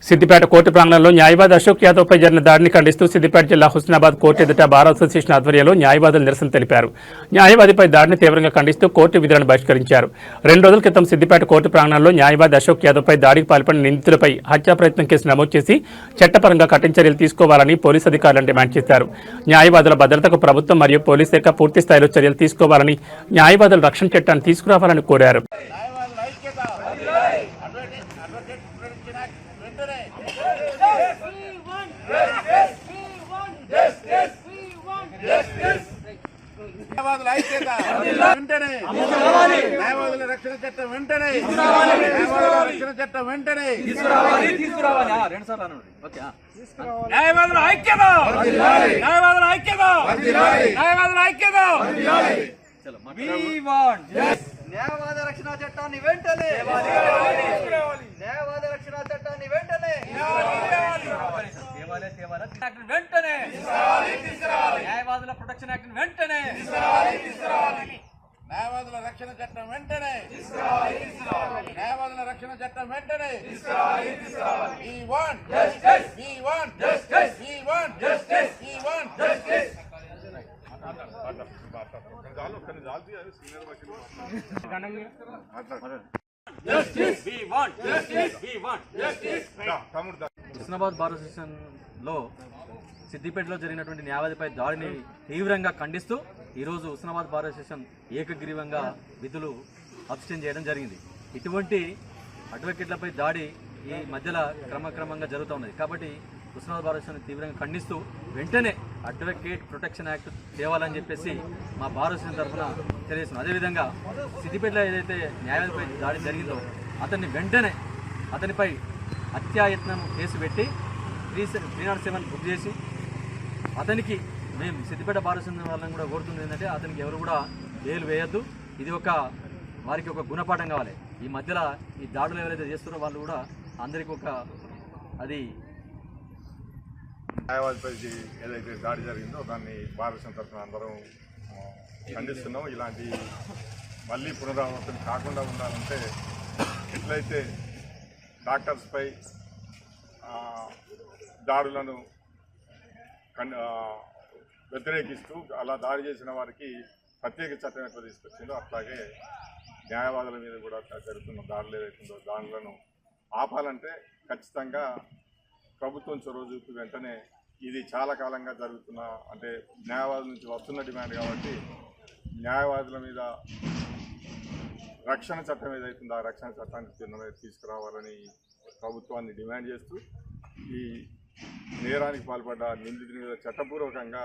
Siddipet court ప్రాంగణంలో న్యాయవాది అశోక్ యాదవ్పై జరిగిన దాడిని ఖండిస్తూ సిద్దిపేట జిల్లా హుస్నాబాద్ కోర్టు ఎదుట బార్ అసోసియేషన్ ఆధ్వర్యంలో న్యాయవాదులు నిరసన తెలిపారు. న్యాయవాదిపై దాడిని తీవ్రంగా ఖండిస్తూ కోర్టు విధులను బహిష్కరించారు. 2 రోజుల క్రితం సిద్దిపేట కోర్టు ప్రాంగణంలో న్యాయవాది అశోక్ యాదవ్పై దాడికి పాల్పడిన నిందితులపై హత్యా ప్రయత్నం కేసు నమోదు చేసి చట్టపరంగా కఠిన చర్యలు తీసుకోవాలని పోలీసు అధికారులను డిమాండ్ చేశారు. న్యాయవాదుల భద్రతకు ప్రభుత్వం మరియు పోలీసు శాఖ పూర్తి స్థాయిలో చర్యలు తీసుకోవాలని, న్యాయవాదుల రక్షణ చట్టాన్ని తీసుకురావాలని కోరారు. న్యాయవాదుల ఐక్యత వెంటనే, న్యాయవాదుల రక్షణ చట్టం వెంటనే, న్యాయవాదుల రక్షణ చట్టం వెంటనే న్యాయవాదుల ఐక్యత, న్యాయవాదుల ఐక్యత, న్యాయవాదుల ఐక్యత. న్యాయవాద రక్షణ చట్టాన్ని వెంటనే, న్యాయవాద రక్షణ చట్టాన్ని వెంటనే వెంటనే న్యాయవాదుల ప్రొటెక్షన్ యాక్ట్ వెంటనే, న్యాయవాదుల రక్షణ చట్టం వెంటనే, న్యాయవాదుల రక్షణ చట్టం వెంటనే. We want justice, we want justice, we want justice, we want justice. Husnabad bar association లో సిద్దిపేటలో జరిగినటువంటి న్యాయవాదిపై దాడిని తీవ్రంగా ఖండిస్తూ ఈరోజు హుస్నాబాద్ బార్ అసోసియేషన్ ఏకగ్రీవంగా విధులు అబ్స్టెండ్ చేయడం జరిగింది. ఇటువంటి అడ్వకేట్లపై దాడి ఈ మధ్యలో క్రమక్రమంగా జరుగుతూ ఉన్నది. కాబట్టి హుస్నాబాద్ బార్ అసోసియేషన్ తీవ్రంగా ఖండిస్తూ వెంటనే అడ్వకేట్ ప్రొటెక్షన్ యాక్ట్ తేవాలని చెప్పేసి మా బార్ అసోసియేషన్ తరఫున తెలియజేస్తున్నాం. అదేవిధంగా సిద్దిపేటలో ఏదైతే న్యాయవాదిపై దాడి జరిగిందో అతన్ని వెంటనే అతనిపై హత్యాయత్నం కేసు పెట్టి 307 బుక్ చేసి అతనికి మేము సిద్దిపేట బార్ అసోసియేషన్ వాళ్ళని కూడా కోరుతుంది ఏంటంటే అతనికి ఎవరు కూడా బెయిల్ వేయద్దు. ఇది వారికి ఒక గుణపాఠం కావాలి. ఈ మధ్యలో ఈ దాడులు ఎవరైతే చేస్తున్నారో వాళ్ళు కూడా అందరికీ అది న్యాయవాదిపై ఏదైతే దాడి జరిగిందో దాన్ని బార్ అసోసియేషన్ తరఫున అందరం ఖండిస్తున్నాం. ఇలాంటి మళ్ళీ పునరావృతం కాకుండా ఉండాలంటే ఎట్లయితే డాక్టర్స్పై దాడులను వ్యతిరేకిస్తూ అలా దాడి చేసిన వారికి ప్రత్యేక చట్టం ఎట్లా తీసుకొచ్చిందో అట్లాగే న్యాయవాదుల మీద కూడా జరుగుతున్న దాడులు ఏదైతుందో దాడులను ఆపాలంటే ఖచ్చితంగా ప్రభుత్వం చొరవ చూపి వెంటనే ఇది చాలా కాలంగా జరుగుతున్న అంటే న్యాయవాదుల నుంచి వస్తున్న డిమాండ్ కాబట్టి న్యాయవాదుల మీద రక్షణ చట్టం ఏదైతుందో ఆ రక్షణ చట్టాన్ని తీసుకురావాలని ప్రభుత్వాన్ని డిమాండ్ చేస్తూ ఈ నేరానికి పాల్పడ్డ నిందితుడి మీద చట్టపూర్వకంగా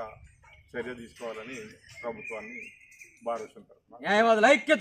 చర్య తీసుకోవాలని ప్రభుత్వాన్ని భావిస్తుంటారు. న్యాయవాదుల ఐక్యత.